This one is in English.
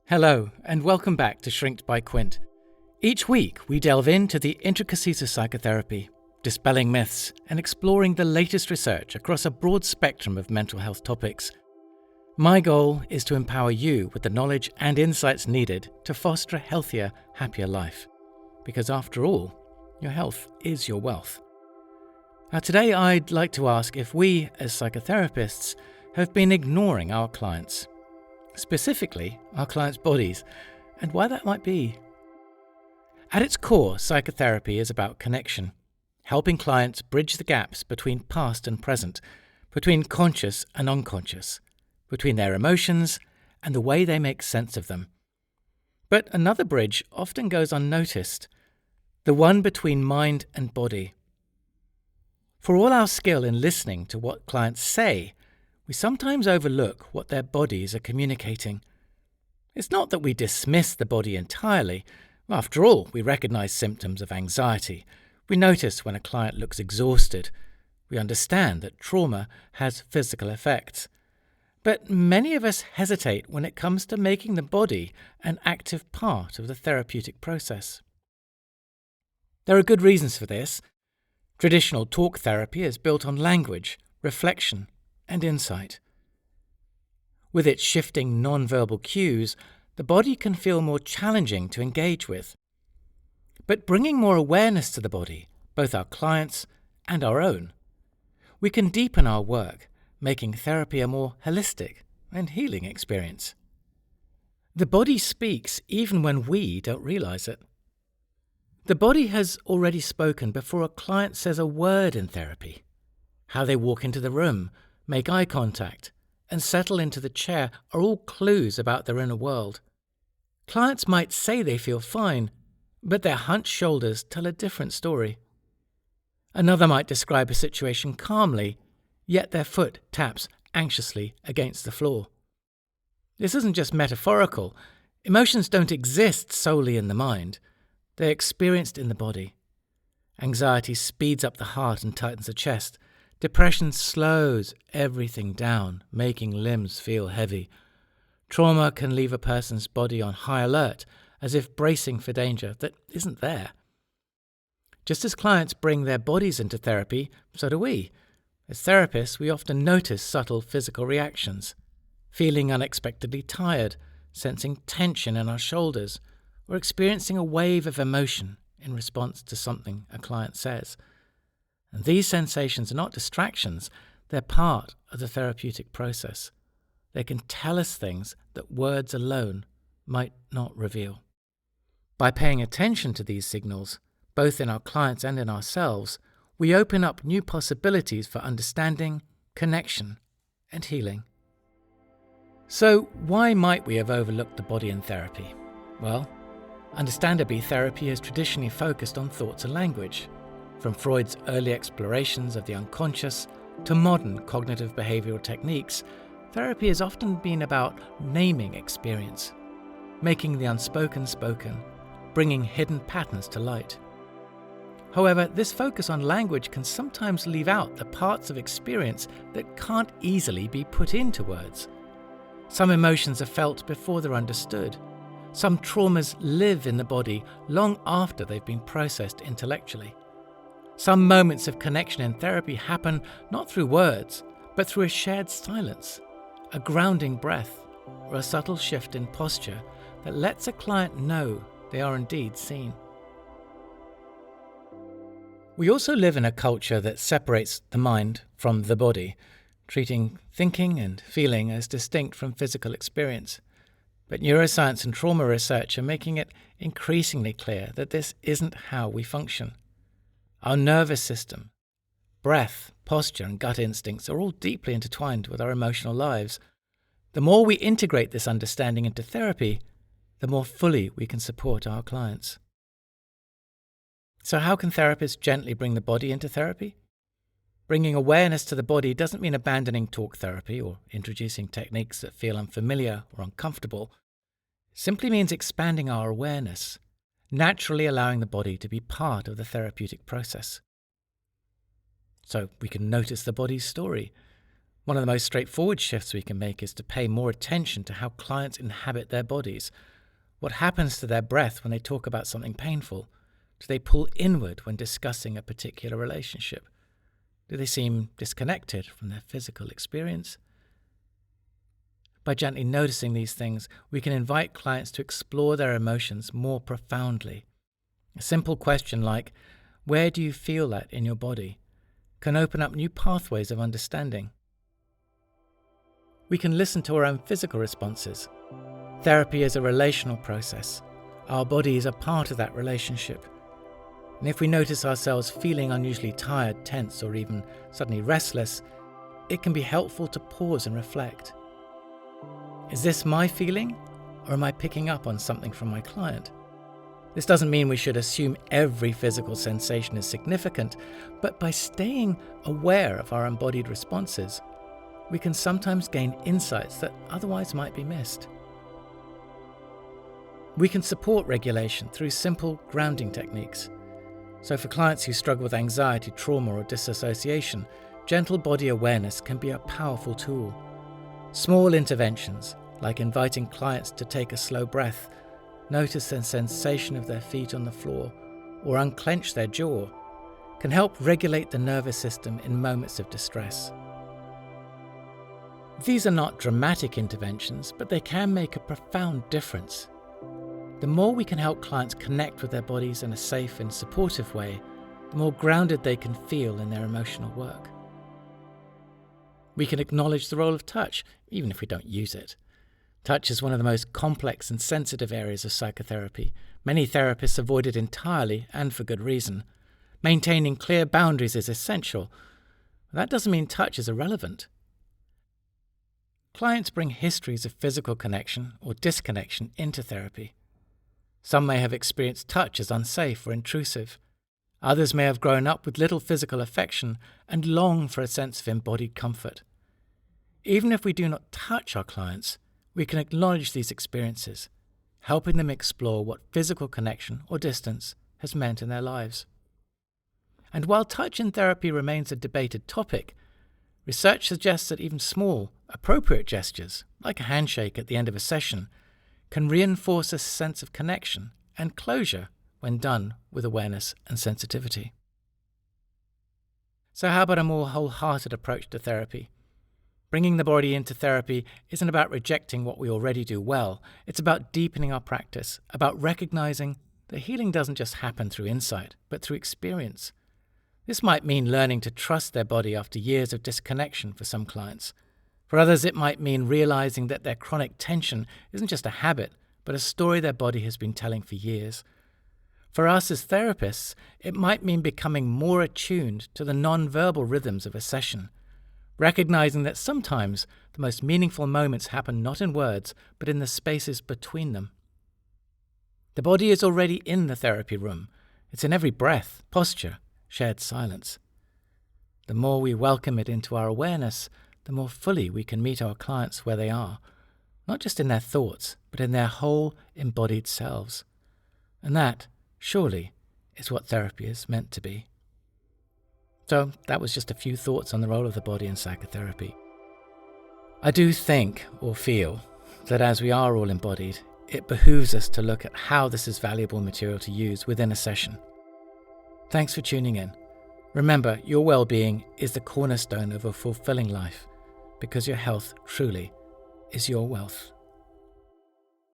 Hello, and welcome back to Shrinked by Quint. Each week, we delve into the intricacies of psychotherapy, dispelling myths and exploring the latest research across a broad spectrum of mental health topics. My goal is to empower you with the knowledge and insights needed to foster a healthier, happier life. Because after all, your health is your wealth. Now today, I'd like to ask if we, as psychotherapists, have been ignoring our clients. Specifically, our clients' bodies, and why that might be. At its core, psychotherapy is about connection, helping clients bridge the gaps between past and present, between conscious and unconscious, between their emotions and the way they make sense of them. But another bridge often goes unnoticed, the one between mind and body. For all our skill in listening to what clients say, we sometimes overlook what their bodies are communicating. It's not that we dismiss the body entirely. After all, we recognize symptoms of anxiety. We notice when a client looks exhausted. We understand that trauma has physical effects. But many of us hesitate when it comes to making the body an active part of the therapeutic process. There are good reasons for this. Traditional talk therapy is built on language, reflection, and insight. With its shifting non-verbal cues, the body can feel more challenging to engage with. But bringing more awareness to the body, both our clients and our own, we can deepen our work, making therapy a more holistic and healing experience. The body speaks even when we don't realize it. The body has already spoken before a client says a word in therapy. How they walk into the room, make eye contact, and settle into the chair are all clues about their inner world. Clients might say they feel fine, but their hunched shoulders tell a different story. Another might describe a situation calmly, yet their foot taps anxiously against the floor. This isn't just metaphorical. Emotions don't exist solely in the mind. They're experienced in the body. Anxiety speeds up the heart and tightens the chest. Depression slows everything down, making limbs feel heavy. Trauma can leave a person's body on high alert, as if bracing for danger that isn't there. Just as clients bring their bodies into therapy, so do we. As therapists, we often notice subtle physical reactions, feeling unexpectedly tired, sensing tension in our shoulders, or experiencing a wave of emotion in response to something a client says. And these sensations are not distractions, they're part of the therapeutic process. They can tell us things that words alone might not reveal. By paying attention to these signals, both in our clients and in ourselves, we open up new possibilities for understanding, connection, and healing. So, why might we have overlooked the body in therapy? Well, understandably, therapy has traditionally focused on thoughts and language. From Freud's early explorations of the unconscious to modern cognitive behavioral techniques, therapy has often been about naming experience, making the unspoken spoken, bringing hidden patterns to light. However, this focus on language can sometimes leave out the parts of experience that can't easily be put into words. Some emotions are felt before they're understood. Some traumas live in the body long after they've been processed intellectually. Some moments of connection in therapy happen not through words, but through a shared silence, a grounding breath, or a subtle shift in posture that lets a client know they are indeed seen. We also live in a culture that separates the mind from the body, treating thinking and feeling as distinct from physical experience. But neuroscience and trauma research are making it increasingly clear that this isn't how we function. Our nervous system, breath, posture, and gut instincts are all deeply intertwined with our emotional lives. The more we integrate this understanding into therapy, the more fully we can support our clients. So how can therapists gently bring the body into therapy? Bringing awareness to the body doesn't mean abandoning talk therapy or introducing techniques that feel unfamiliar or uncomfortable. It simply means expanding our awareness, naturally allowing the body to be part of the therapeutic process. So we can notice the body's story. One of the most straightforward shifts we can make is to pay more attention to how clients inhabit their bodies. What happens to their breath when they talk about something painful? Do they pull inward when discussing a particular relationship? Do they seem disconnected from their physical experience? By gently noticing these things, we can invite clients to explore their emotions more profoundly. A simple question like, "Where do you feel that in your body?" can open up new pathways of understanding. We can listen to our own physical responses. Therapy is a relational process. Our bodies are part of that relationship. And if we notice ourselves feeling unusually tired, tense, or even suddenly restless, it can be helpful to pause and reflect. Is this my feeling, or am I picking up on something from my client? This doesn't mean we should assume every physical sensation is significant, but by staying aware of our embodied responses, we can sometimes gain insights that otherwise might be missed. We can support regulation through simple grounding techniques. So for clients who struggle with anxiety, trauma, or disassociation, gentle body awareness can be a powerful tool. Small interventions, like inviting clients to take a slow breath, notice the sensation of their feet on the floor, or unclench their jaw, can help regulate the nervous system in moments of distress. These are not dramatic interventions, but they can make a profound difference. The more we can help clients connect with their bodies in a safe and supportive way, the more grounded they can feel in their emotional work. We can acknowledge the role of touch, even if we don't use it. Touch is one of the most complex and sensitive areas of psychotherapy. Many therapists avoid it entirely, and for good reason. Maintaining clear boundaries is essential. That doesn't mean touch is irrelevant. Clients bring histories of physical connection or disconnection into therapy. Some may have experienced touch as unsafe or intrusive. Others may have grown up with little physical affection and long for a sense of embodied comfort. Even if we do not touch our clients, we can acknowledge these experiences, helping them explore what physical connection or distance has meant in their lives. And while touch in therapy remains a debated topic, research suggests that even small, appropriate gestures, like a handshake at the end of a session, can reinforce a sense of connection and closure when done with awareness and sensitivity. So how about a more wholehearted approach to therapy? Bringing the body into therapy isn't about rejecting what we already do well. It's about deepening our practice, about recognizing that healing doesn't just happen through insight, but through experience. This might mean learning to trust their body after years of disconnection for some clients. For others, it might mean realizing that their chronic tension isn't just a habit, but a story their body has been telling for years. For us as therapists, it might mean becoming more attuned to the non-verbal rhythms of a session, recognizing that sometimes the most meaningful moments happen not in words, but in the spaces between them. The body is already in the therapy room. It's in every breath, posture, shared silence. The more we welcome it into our awareness, the more fully we can meet our clients where they are, not just in their thoughts, but in their whole embodied selves. And that, surely, is what therapy is meant to be. So that was just a few thoughts on the role of the body in psychotherapy. I do think or feel that as we are all embodied, it behooves us to look at how this is valuable material to use within a session. Thanks for tuning in. Remember, your well-being is the cornerstone of a fulfilling life, because your health truly is your wealth.